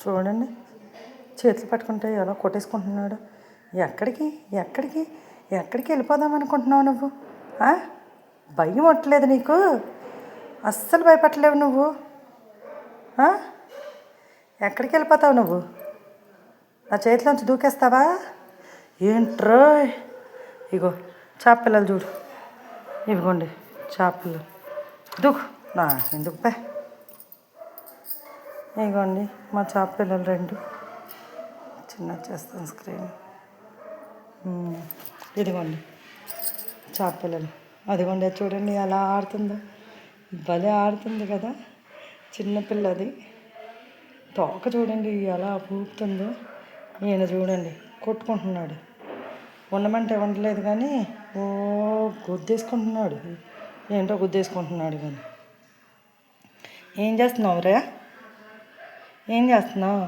చూడండి, చేతులు పట్టుకుంటే ఎలా కొట్టేసుకుంటున్నాడు. ఎక్కడికి ఎక్కడికి ఎక్కడికి వెళ్ళిపోదాం అనుకుంటున్నావు నువ్వు? భయం పట్టలేదు నీకు? అస్సలు భయపడలేవు నువ్వు. ఎక్కడికి వెళ్ళిపోతావు నువ్వు? నా చేతిలోంచి దూకేస్తావా ఏంట్రో? ఇగో చేపపిల్లలు చూడు, ఇవిగోండి చేపపిల్లలు. దూకు నా ఎందుకు పే. ఇగోండి మా చేపపిల్లలు రెండు. చిన్న చేస్తాను స్క్రీన్. ఇదిగోండి చేపపిల్లలు. అదిగోండి చూడండి ఎలా ఆడుతుందో, భలే ఆడుతుంది కదా చిన్నపిల్లది. తోక చూడండి ఎలా ఊపుతుందో. ఈయన చూడండి కొట్టుకుంటున్నాడు. ఉండమంటే ఉండలేదు కానీ ఓ గుద్దేసుకుంటున్నాడు. ఏంటో గుద్దేసుకుంటున్నాడు కానీ. ఏం చేస్తున్నావు రే? ఏం చేస్తున్నావు?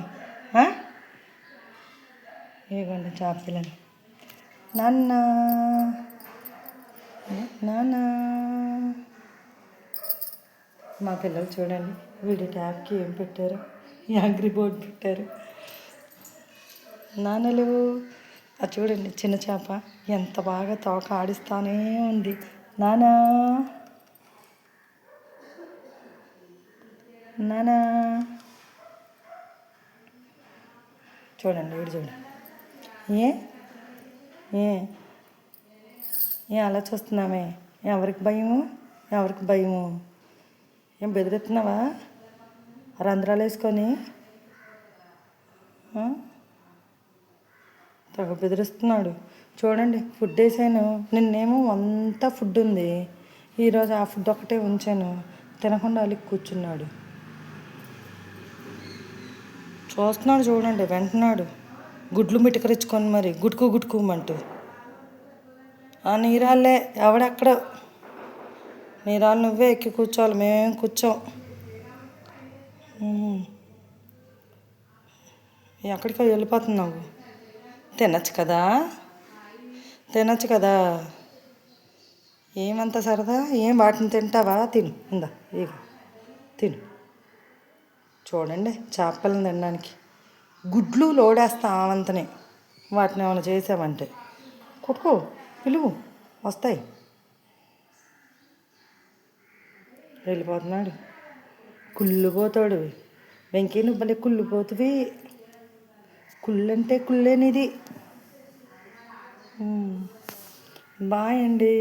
ఇదిగోండి చేపపిల్లలు. నాన్న నాన్న. మా పిల్లలు చూడండి వీడియో ట్యాబ్కి ఏం పెట్టారు? యాంగ్రీ బోర్డ్ పెట్టారు. నాన్నలు అది చూడండి, చిన్న చేప ఎంత బాగా తోక ఆడిస్తానే ఉంది. నానా నానా. చూడండి వీడు చూడండి. ఏ ఏ ఏ అలా చూస్తున్నామే? ఎవరికి భయము? ఎవరికి భయము? ఏం బెదిరిస్తున్నావా రంధ్రాలు వేసుకొని? తెగ బెదిరిస్తున్నాడు. చూడండి ఫుడ్ వేసాను. నిన్నేమో అంతా ఫుడ్ ఉంది, ఈరోజు ఆ ఫుడ్ ఒకటే ఉంచాను. తినకుండా అలికి కూర్చున్నాడు. చూస్తున్నాడు చూడండి, వెంటనాడు గుడ్లు మిటకరించుకొని మరి గుడ్కుమంటూ. ఆ నీరాళ్ళే ఎవడెక్కడ నీరాళ్ళు నువ్వే ఎక్కి కూర్చోవాలి, మేమేం కూర్చోం. ఎక్కడికో వెళ్ళిపోతున్నావు. తినచ్చు కదా. ఏమంత సరదా? ఏం వాటిని తింటావా? తిను, ఉందా ఇక తిను. చూడండి చేపలను తినడానికి గుడ్లు లోడేస్తా ఆవంతనే. వాటిని ఏమైనా చేసామంటే కొట్టుకో, పిలువు, వస్తాయి. వెళ్ళిపోతున్నాడు, కుళ్ళిపోతాడు. వెంకీ నువ్వు భలే కుళ్ళిపోతుంది. కుళ్ళంటే కుళ్ళేనిది. బాయ్ అండి.